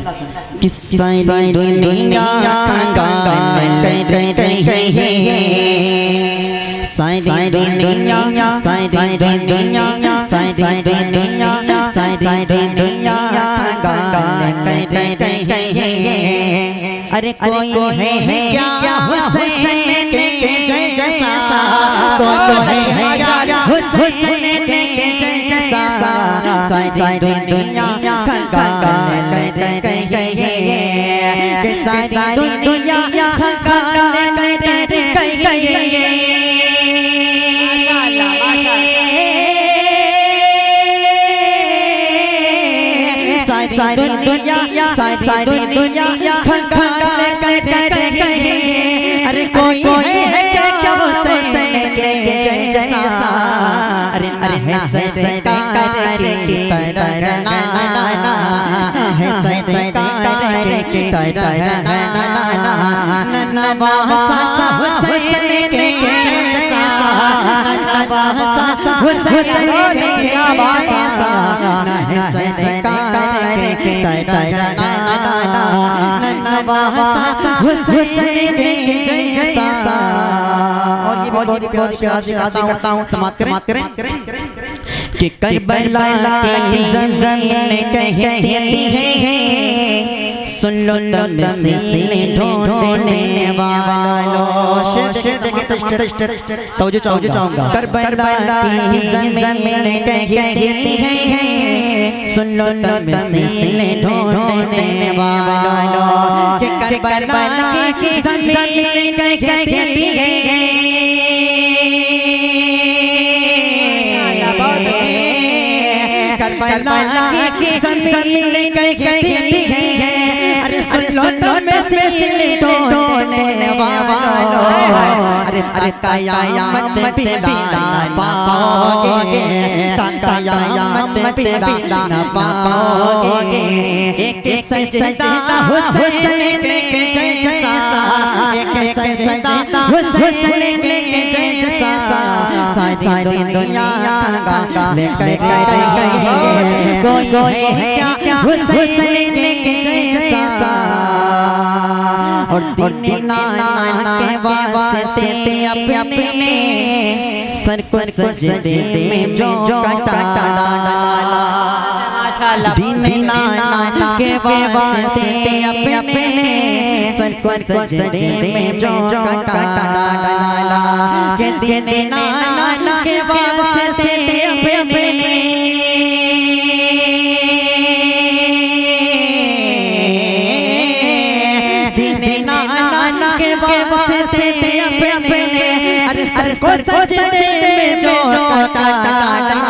कि सारी दुनिया कंगाल कर रही है, सारी दुनिया सारी दुनिया सारी दुनिया सारी दुनिया कंगाल कर रही है। अरे कोई है क्या हुसैन के जैसा, कोई है क्या हुसैन के जैसा, सारी दुनिया कंगाल कर रही है, कि सारी दुनिया कंगाल कर रही है। सारी दुनिया कंगाल कर रही है। अरे कोई है क्या हुसैन के जैसा, अरे न है सरकार की तरह नाना, है सरकार की तरह नाना, नवासा हुसैन के जैसा, नवासा हुसैन के जैसा, न है सरकार की तरह नाना, नवासा हुसैन के जैसा। और ये बहुत प्यार से करता हूँ, समाप्त करें कि करबला की ज़मीन कहती है, सुन लो तमसील ढूंढने वालों, तवज्जो चाहूँगा। करबला की ज़मीन कहती है, सुन लो तमसील ढूंढने वालों, कि करबला की ज़मीन कहती है, करबला की ज़मीन कहती है, अरे सुन लो तमसील ढूंढने वालों, अरे क़यामत पिला न पाओगे, क़यामत पिला न पाओगे, एक सजदा हुसैन के जैसा, एक सजदा हुसैन के जैसा, सारी दुनिया कंगाल कर रही है। कोई है क्या हुसैन के जैसा, और दिन नाना के वास्ते अपने सर को सजदे में जो कटा डाला, दिन नाना के वास्ते अपने सर को सजदे में जो कटा डाला, के दिन नाना के वास्ते अपने अरे सर को सजदे में जो कटा डाला,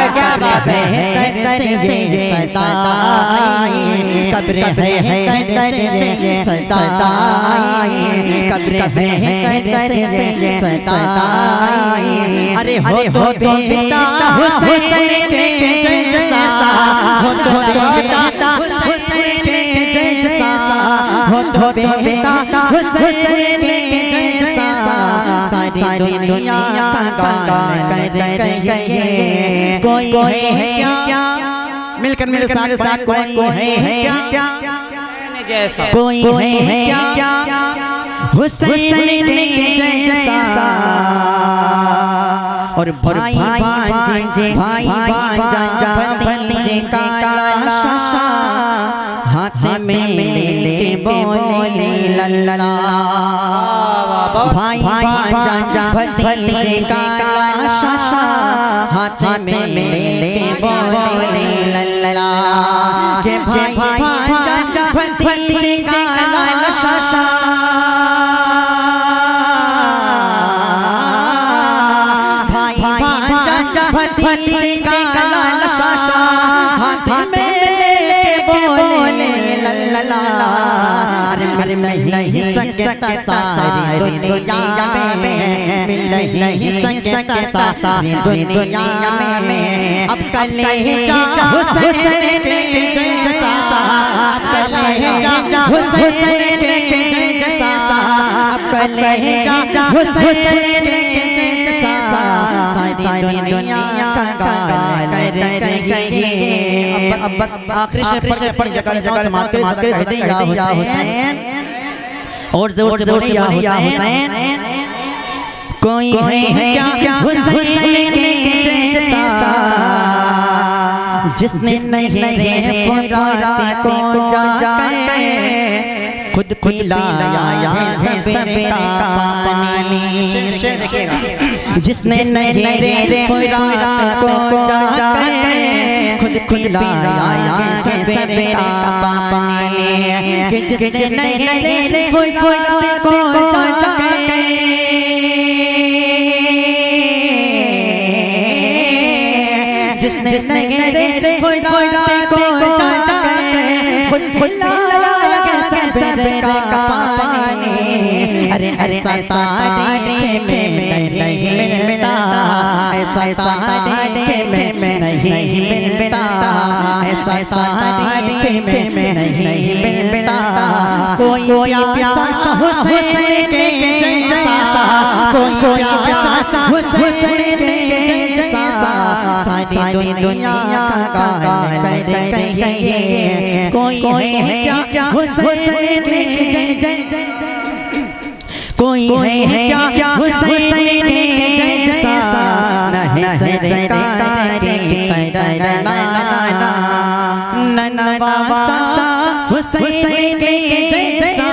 कब्र बेहतर से सताई, कब्र बेहतर से सताई, कब्र बेहतर से सताई। अरे हो तो बेटा हुसैन के जैसा, हो तो बेटा हुसैन के जैसा, हो तो बेटा हुसैन के जैसा, सारी दुनिया कंगाल कर रही है। कोई है क्या, मिलकर मेरे साथ कोई है क्या, कोई है क्या हुसैन के जैसा, और भाई भांजा भतीजे का लाशा, हाथ में लेके बोले लल्ला, भाई भांजा भतीजे का लाशा, हाथ में लेके बोले लल्ला, के भाई भांजा भतीजे का लाशा, भाई भांजा भतीजे का लाशा, हाथ में लेके बोले लल्ला। अरे मिल नहीं सकता सारी दुनिया में, मिल नहीं सकता सारी दुनिया में, अब कलेजा हुसैन के जैसा, अब कलेजा हुसैन के जैसा, अब कलेजा हुसैन के जैसा, सारी दुनिया कंगाल कर रही है। बस आखिरी शेर पढ़ के अपनी जगह समाप्त करें, जरा कह दें या हुसैन, और जोर से बोले या हुसैन। कोई है क्या हुसैन के जैसा जिसने नहरे फुरात को जाकर खुद पिलाया है सब्र का पानी। जिसने नहरे फुरात को जाकर खुद पिलाया है सब्र का पानी। कि जिसने नहरे फुरात को जाकर जिसने नहरे फुरात को जाकर खुद पिलाया है सब्र का पानी। अरे ऐसा तारीख में नहीं मिलता, ऐसा तारीख में नहीं मिलता, ऐसा तारीख में नहीं मिलता। कोई प्यासा हुसैन के जैसा, कोई प्यासा हुसैन के जैसा सारी दुनिया का गान कर कहिए। कोई है क्या हुसैन के जैसा, कोई है क्या हुसैन के जैसा, न है सरकार की तरह न नवासा हुसैन के जैसा।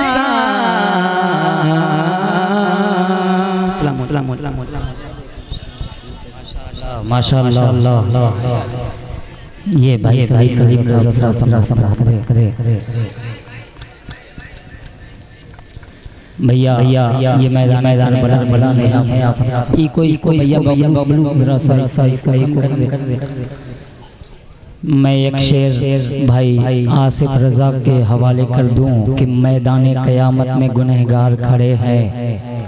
माशाअल्लाह। ये भाई भैया ये मैदान बड़ा है। इसको भैया बबलू मैं एक शेर भाई आसिफ रजा के हवाले कर दूं कि मैदाने क़यामत में गुनहगार खड़े हैं।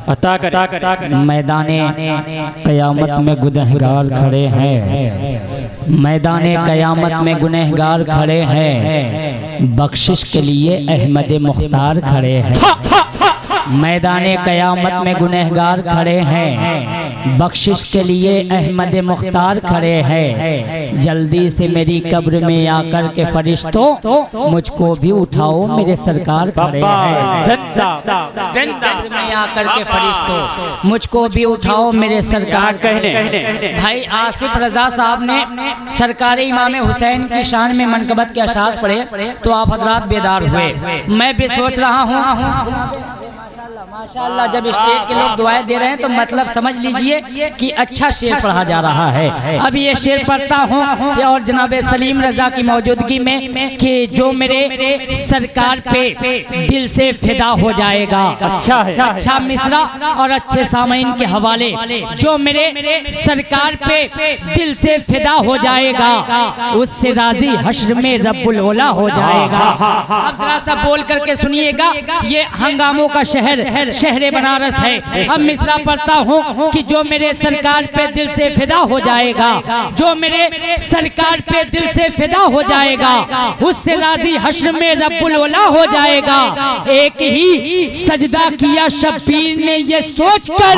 अता कर मैदाने क़यामत में गुनहगार खड़े हैं, मैदाने क़यामत में गुनहगार खड़े हैं, बख्शिश के लिए अहमद मुख्तार खड़े हैं। मैदाने क़यामत में गुनहगार खड़े हैं, बख्शिश के लिए अहमद मुख्तार खड़े हैं। जल्दी से मेरी कब्र में आकर के फरिश्तों मुझको भी उठाओ, मेरे सरकार खड़े हैं। कब्र में आकर के फरिश्तों मुझको भी उठाओ, मेरे सरकार कहने। भाई आसिफ रजा साहब ने सरकार इमाम हुसैन की शान में मनकबत के अशार पढ़े तो आप हजरात बेदार हुए। मैं भी सोच रहा हूँ माशाअल्लाह, जब स्टेज के लोग दुआएं दे रहे हैं तो मतलब समझ लीजिए कि अच्छा शेर पढ़ा जा रहा है। अब ये शेर पढ़ता हूँ और जनाब सलीम रजा की मौजूदगी में कि जो मेरे सरकार पे दिल से फिदा हो जाएगा। अच्छा है, अच्छा मिसरा और अच्छे सामीन के हवाले। जो मेरे सरकार पे दिल से फिदा हो जाएगा उससे राजी हश्र में रब्बुल ओला हो जाएगा। अब जरा सा बोल करके सुनिएगा, ये हंगामों का शहर शहरे बनारस है। अब मिसरा पढ़ता हूँ कि जो मेरे सरकार पे दिल से फिदा हो जाएगा, जो मेरे सरकार पे दिल से फिदा हो जाएगा उससे राजी हश्र में रब्बुल ओला हो जाएगा। एक ही सजदा किया शब्बीर ने ये सोचकर,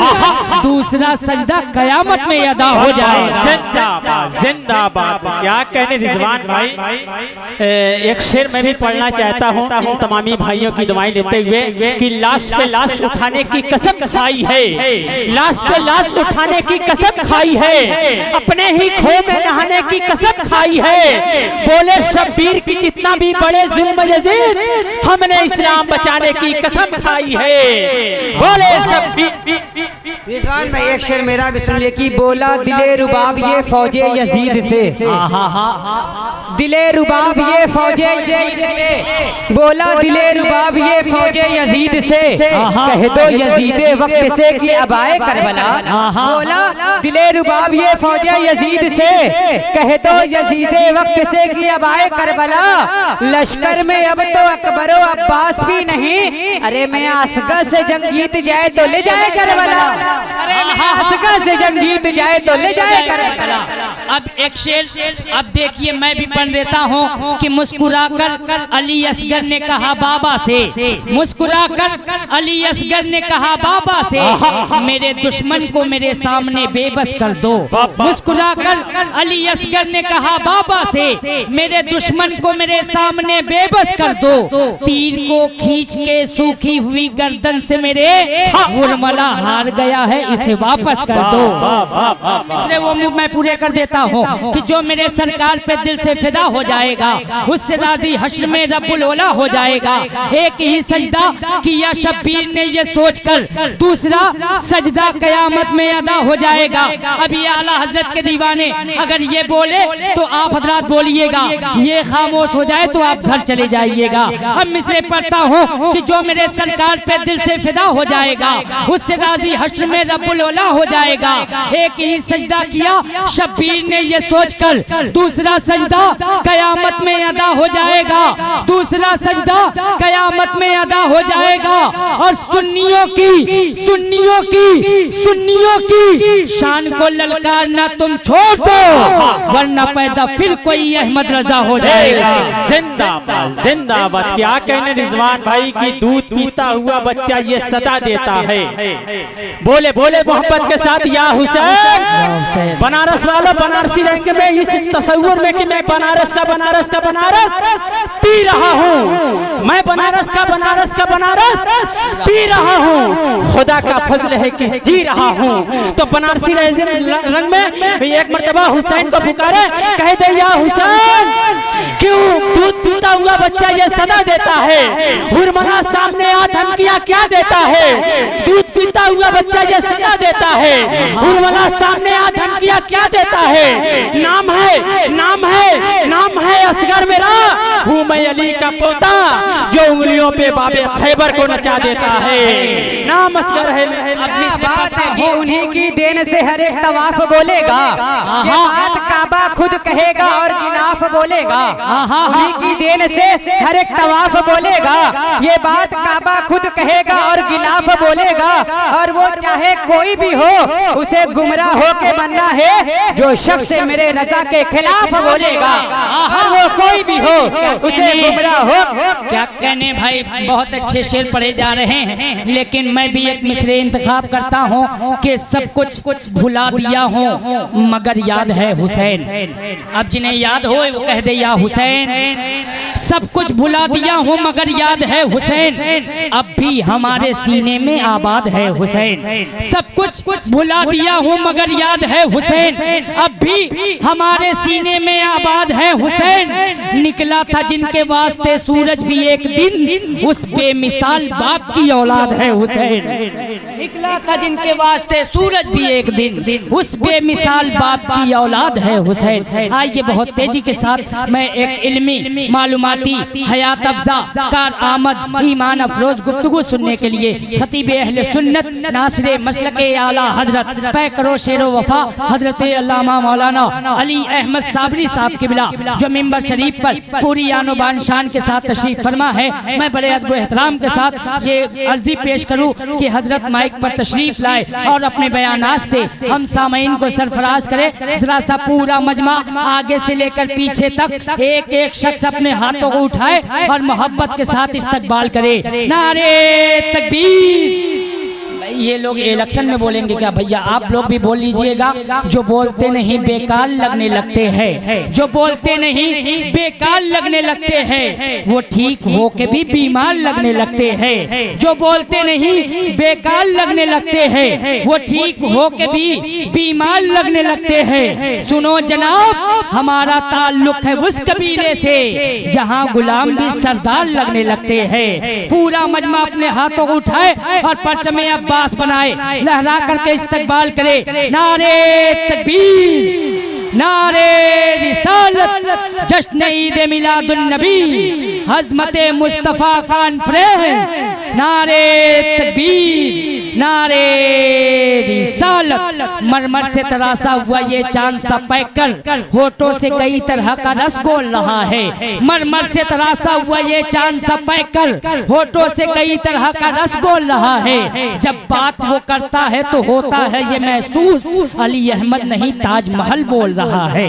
दूसरा सजदा कयामत में अदा हो जाएगा। जिंदाबाद जिंदाबाद। क्या कहने रिजवान भाई, एक शेर मैं भी पढ़ना चाहता हूँ इन तमामी भाइयों की दुआएं देते हुए कि लाश पे लाश उठाने की कसम खाई है, लाश पे लाश उठाने की कसम खाई है, अपने ही खो में नहाने की कसम खाई है। बोले शब्बीर की जितना भी बड़े जुल्म यजीद, हमने इस्लाम बचाने की कसम खाई है। बोले शब्बीर। रिजवान भाई एक शेर मेरा भी सुन लिया कि बोला दिले रुबाब ये फौजे यजीद से, दिले रुबाब ये फौजे यजीद से, बोला दिले रुबाब ये फौजे यजीद से, कह दो यजीदे वक्त से कि अब आए करबला। बोला दिले रुबाब ये फौजे यजीद से, कह दो यजीदे वक्त से कि अब आए करबला। लश्कर में अब तो अकबरो अब्बास भी नहीं, अरे मैं असगर से जंग जीत जाए तो ले जाए करबला, अरे मैं असगर से जंग जीत जाए तो ले जाए करबला। अब एक शेर, अब देखिए मैं भी पढ़ देता हूँ कि मुस्कुराकर अली असगर ने कहा बाबा से, मुस्कुराकर अली असगर ने कहा बाबा से, मेरे दुश्मन को मेरे सामने बेबस कर दो। मुस्कुराकर अली असगर ने कहा बाबा से, मेरे दुश्मन को मेरे सामने बेबस कर दो। तीर को खींच के सूखी हुई गर्दन से मेरे हुरमला हार गया है, इसे वापस कर दो। इसलिए वो मुंह मैं पूरे कर देता हूँ कि जो मेरे सरकार पे दिल से फिदा हो जाएगा उससे राजी हश्र में रब्बुल ओला हो जाएगा। एक ही सजदा किया शब्बीर ने ये सोचकर, दूसरा सजदा कयामत में अदा हो जाएगा। अभी आला हजरत के दीवाने अगर ये बोले तो आप हजरात बोलिएगा, ये खामोश हो जाए तो आप घर चले जाइएगा। अब मिसरे पढ़ता हूँ कि जो मेरे सरकार पे दिल से फिदा हो जाएगा उससे राजी हश्र में रब्बुल ओला हो जाएगा। एक ही सजदा किया शब्बीर ने ये सोचकर, दूसरा सजदा कयामत में अदा हो जाएगा, दूसरा सजदा कयामत में अदा हो जाएगा। और सुन्नियों की शान को ललकारना तुम छोड़ दो, वरना पैदा फिर कोई अहमद रजा हो जाएगा। जिंदाबाद जिंदाबाद। क्या कहने रिजवान भाई की दूध पीता हुआ बच्चा ये सदा देता है। बोले बोले मोहब्बत के साथ या हुसैन। बनारस वालों बनारसी रहेंगे मैं इस तस्वुर में कि मैं बनारस का बनारस पी रहा हूँ, मैं बनारस का बनारस पी रहा हूँ। खुदा का फजल है कि जी रहा हूँ। तो बनारसी रंग में एक मर्तबा हुसैन को पुकारे, कह दे या हुसैन, क्यों दूध पीता हुआ बच्चा ये सदा देता है, हुरमला सामने आ धमकियां क्या देता है। दूध पीता हुआ बच्चा ये सदा देता है, हुरमला सामने आ धमकियां क्या देता है। नाम है असगर मेरा, हूँ मैं अली का पोता जो उंगलियों पे बाबे खैबर को नचा देता है। नाम असगर है। बात है कि उन्हीं की देन से हर एक तवाफ बोलेगा, ये बात काबा खुद कहेगा और गिलाफ बोलेगा। उन्हीं की देन से हर एक तवाफ बोलेगा, ये बात काबा खुद कहेगा और गिलाफ बोलेगा। और वो चाहे कोई भी हो उसे गुमराह हो के बनना है, जो शख्स मेरे रजा के खिलाफ बोलेगा। और वो कोई भी हो उसे गुमराह हो। क्या कहने भाई, बहुत अच्छे शेर पढ़े जा रहे हैं, लेकिन मैं भी एक मिसरे इंतखाब करता हूँ कि सब कुछ भुला दिया हूँ मगर याद है हुसैन। अब जिन्हें याद हो वो कह दे या हुसैन। सब कुछ भुला दिया हूँ मगर याद है हुसैन, अब भी हमारे सीने में आबाद है हुसैन। सब कुछ भुला दिया हूँ मगर याद है हुसैन, अब भी हमारे सीने में आबाद है हुसैन। निकला था जिनके वास्ते सूरज भी एक दिन, उस बेमिसाल बाप की औलाद है हुसैन। निकला था जिनके वास्ते सूरज भी एक दिन, उस बेमिसाल बाप की औलाद है हुसैन। आइए बहुत तेजी के साथ मैं एक इल्मी मालूमाती हयात अफ़ज़ा कार आमद ईमान अफरोज गुफ्तगू सुनने के लिए खतीब अहले सुन्नत नासिरे मसलके आला हजरत पैकरो शेरो वफा हजरत अल्लामा मौलाना अली अहमद साबरी साहब किबला जो मिंबर शरीफ पर पूरी आनो बान शान के साथ तशरीफ फरमा है, मैं बड़े अदब एहतराम के साथ ये अर्जी पेश करूं कि हजरत माइक पर तशरीफ लाए और अपने बयानात से हम सामईन को सरफराज करे। जरा सा पूरा मजमा आगे से लेकर पीछे तक एक एक शख्स अपने हाथों को उठाए और मोहब्बत के साथ इस्तकबाल करे। नारे तकबीर। ये लोग इलेक्शन में बोलेंगे क्या भैया, आप लोग भी बोल लीजिएगा। जो बोलते नहीं बेकार लगने लगते हैं, जो बोलते नहीं बेकार लगने लगते हैं, वो ठीक हो के भी बीमार लगने लगते हैं। जो बोलते नहीं बेकार लगने लगते हैं, वो ठीक हो के भी बीमार लगने लगते हैं। सुनो जनाब, हमारा ताल्लुक है उस कबीले से जहां गुलाम भी सरदार लगने लगते हैं। पूरा मजमा अपने हाथों को उठाए और परचमे अब्बास बनाए, लहरा करके इस्तकबाल करे। नारे तकबीर, नारे रिसालत, जश्न ईद मिलादुन नबी, हज़मते मुस्तफ़ा कॉन्फ्रेंस। नारे तकबीर, नारे रिसालत। मरमर से तराशा हुआ ये चांद सा पैकर होठों से कई तरह का रस घोल रहा है। मरमर से तराशा हुआ ये चांद सा पैकर होठों से कई तरह का रस घोल रहा है। जब बात वो करता है तो होता है ये महसूस, अली अहमद नहीं ताजमहल बोल रहा है।